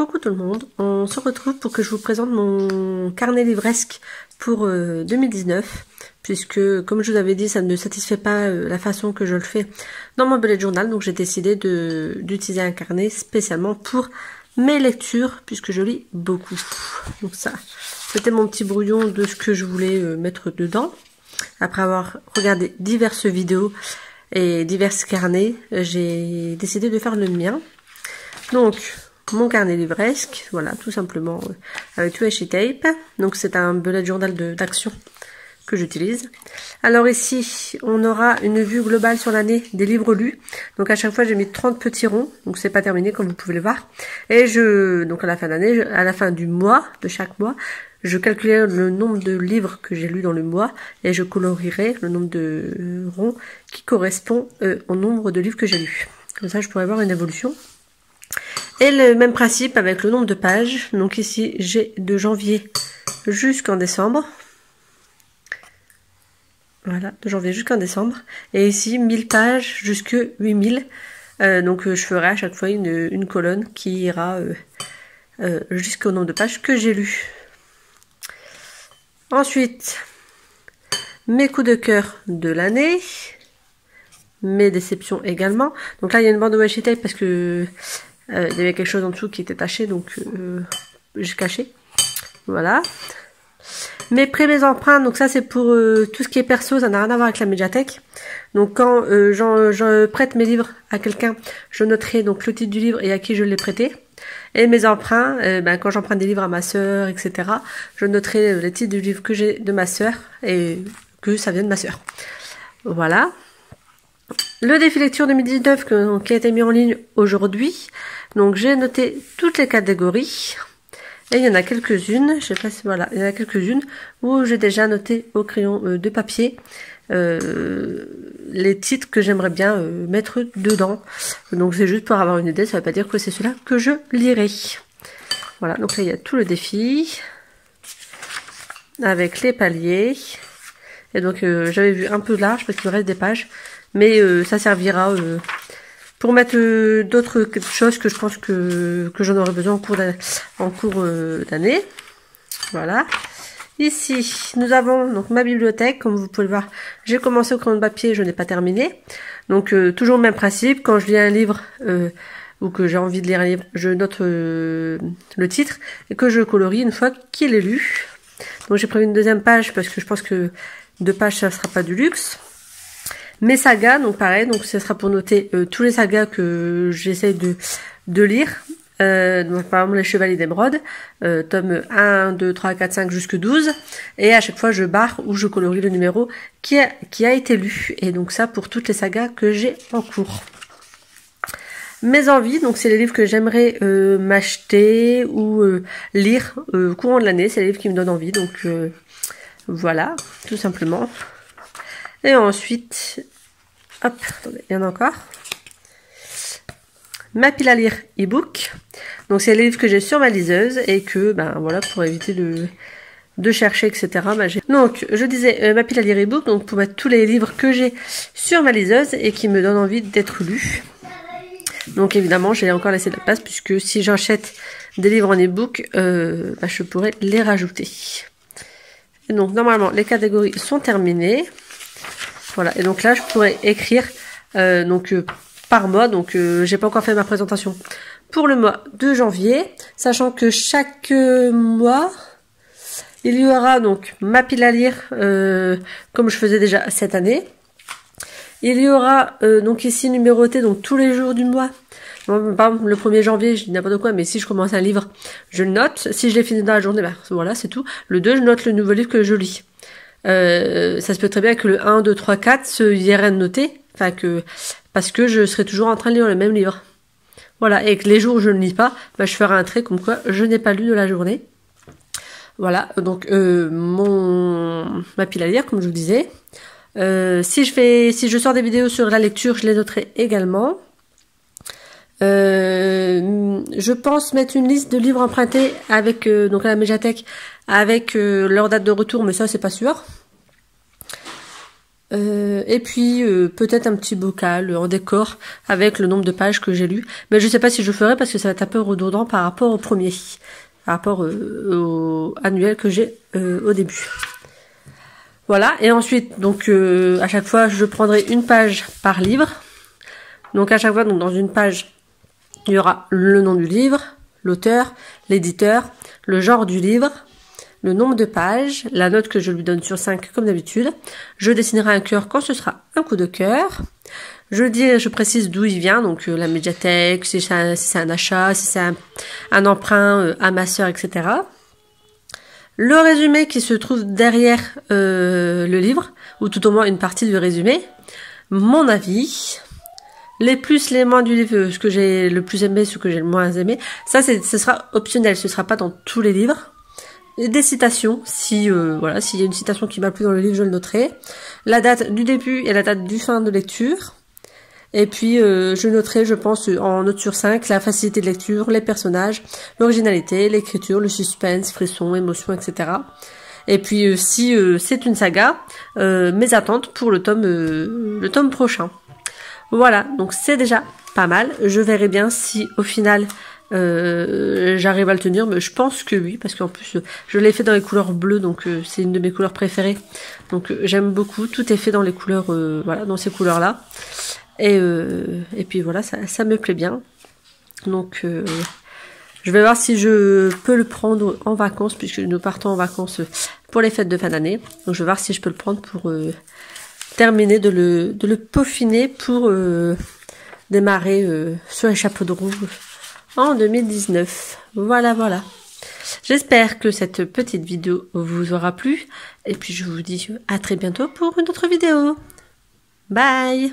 Coucou tout le monde, on se retrouve pour que je vous présente mon carnet livresque pour 2019, puisque comme je vous avais dit, ça ne satisfait pas la façon que je le fais dans mon bullet journal, donc j'ai décidé d'utiliser un carnet spécialement pour mes lectures, puisque je lis beaucoup. Donc ça, c'était mon petit brouillon de ce que je voulais mettre dedans. Après avoir regardé diverses vidéos et divers carnets, j'ai décidé de faire le mien. Donc, mon carnet livresque, voilà, tout simplement, avec du washi tape. Donc, c'est un bullet journal d'action que j'utilise. Alors ici, on aura une vue globale sur l'année des livres lus. Donc, à chaque fois, j'ai mis 30 petits ronds. Donc, c'est pas terminé, comme vous pouvez le voir. Et donc, à la fin d'année, à la fin du mois, de chaque mois, je calculerai le nombre de livres que j'ai lus dans le mois et je colorierai le nombre de ronds qui correspond au nombre de livres que j'ai lus. Comme ça, je pourrais voir une évolution. Et le même principe avec le nombre de pages. Donc ici, j'ai de janvier jusqu'en décembre. Voilà, de janvier jusqu'en décembre. Et ici, 1000 pages jusque 8000. Donc je ferai à chaque fois une colonne qui ira jusqu'au nombre de pages que j'ai lues. Ensuite, mes coups de cœur de l'année. Mes déceptions également. Donc là, il y a une bande de washi tape parce que il y avait quelque chose en dessous qui était taché, donc j'ai caché. Voilà. Mes prêts, mes emprunts, donc ça c'est pour tout ce qui est perso, ça n'a rien à voir avec la médiathèque. Donc quand je prête mes livres à quelqu'un, je noterai donc le titre du livre et à qui je l'ai prêté. Et mes emprunts, quand j'emprunte des livres à ma sœur, etc., je noterai les titres du livre que j'ai de ma sœur et que ça vient de ma sœur. Voilà. Le défi lecture 2019 qui a été mis en ligne aujourd'hui. Donc j'ai noté toutes les catégories. Et il y en a quelques-unes. Je sais pas si voilà, il y en a quelques-unes où j'ai déjà noté au crayon de papier les titres que j'aimerais bien mettre dedans. Donc c'est juste pour avoir une idée. Ça ne veut pas dire que c'est cela que je lirai. Voilà. Donc là il y a tout le défi avec les paliers. Et donc j'avais vu un peu large parce qu'il me reste des pages. Mais ça servira pour mettre d'autres choses que je pense que j'en aurai besoin en cours d'année. Voilà. Ici, nous avons donc ma bibliothèque. Comme vous pouvez le voir, j'ai commencé au crayon de papier, je n'ai pas terminé. Donc toujours le même principe. Quand je lis un livre ou que j'ai envie de lire un livre, je note le titre et que je colorie une fois qu'il est lu. Donc j'ai prévu une deuxième page parce que je pense que 2 pages ça ne sera pas du luxe. Mes sagas, donc pareil, donc ce sera pour noter tous les sagas que j'essaye de lire. Donc par exemple les Chevaliers d'Émeraude, tome 1, 2, 3, 4, 5 jusque 12. Et à chaque fois je barre ou je colorie le numéro qui a été lu. Et donc ça pour toutes les sagas que j'ai en cours. Mes envies, donc c'est les livres que j'aimerais m'acheter ou lire courant de l'année. C'est les livres qui me donnent envie, donc voilà, tout simplement. Et ensuite, hop, attendez, il y en a encore. Ma pile à lire e-book. Donc c'est les livres que j'ai sur ma liseuse et que, ben voilà, pour éviter de chercher, etc. Donc je disais ma pile à lire e-book, donc pour mettre tous les livres que j'ai sur ma liseuse et qui me donnent envie d'être lus. Donc évidemment, j'ai encore laissé de la place puisque si j'achète des livres en e-book, je pourrais les rajouter. Et donc normalement, les catégories sont terminées. Voilà, et donc là je pourrais écrire par mois, donc j'ai pas encore fait ma présentation pour le mois de janvier, sachant que chaque mois il y aura donc ma pile à lire comme je faisais déjà cette année. Il y aura donc ici numéroté donc tous les jours du mois. Bon, par exemple le 1er janvier, je dis n'importe quoi, mais si je commence un livre, je le note. Si je l'ai fini dans la journée, voilà, c'est tout. Le 2, je note le nouveau livre que je lis. Ça se peut très bien que le 1, 2, 3, 4, il n'y ait rien de noté, parce que je serai toujours en train de lire le même livre. Voilà, et que les jours où je ne lis pas, je ferai un trait comme quoi je n'ai pas lu de la journée. Voilà, donc ma pile à lire, comme je vous disais. Si je sors des vidéos sur la lecture, je les noterai également. Je pense mettre une liste de livres empruntés avec donc à la médiathèque avec leur date de retour, mais ça c'est pas sûr. Et puis peut-être un petit bocal en décor avec le nombre de pages que j'ai lues. Mais je sais pas si je ferai parce que ça va être un peu redondant par rapport au premier, par rapport au annuel que j'ai au début. Voilà, et ensuite, donc à chaque fois, je prendrai une page par livre. Donc à chaque fois, donc dans une page, il y aura le nom du livre, l'auteur, l'éditeur, le genre du livre, le nombre de pages, la note que je lui donne sur 5 comme d'habitude. Je dessinerai un cœur quand ce sera un coup de cœur. Je précise d'où il vient, donc la médiathèque, si c'est un achat, si c'est un emprunt à ma sœur, etc. Le résumé qui se trouve derrière le livre, ou tout au moins une partie du résumé, mon avis, les plus, les moins du livre, ce que j'ai le plus aimé, ce que j'ai le moins aimé, ça ce sera optionnel, ce sera pas dans tous les livres. Et des citations, voilà, s'il y a une citation qui m'a plu dans le livre, je le noterai. La date du début et la date du fin de lecture. Et puis, je noterai, je pense, en note sur 5, la facilité de lecture, les personnages, l'originalité, l'écriture, le suspense, frisson, émotion, etc. Et puis, si c'est une saga, mes attentes pour le tome prochain. Voilà, donc c'est déjà pas mal. Je verrai bien si, au final, j'arrive à le tenir, mais je pense que oui, parce qu'en plus, je l'ai fait dans les couleurs bleues, donc c'est une de mes couleurs préférées. Donc, j'aime beaucoup. Tout est fait dans les couleurs, voilà, dans ces couleurs-là. Et puis voilà, ça me plaît bien. Donc je vais voir si je peux le prendre en vacances, puisque nous partons en vacances pour les fêtes de fin d'année. Donc je vais voir si je peux le prendre pour terminer de le peaufiner pour démarrer sur les chapeaux de roue en 2019. Voilà, voilà. J'espère que cette petite vidéo vous aura plu. Et puis je vous dis à très bientôt pour une autre vidéo. Bye!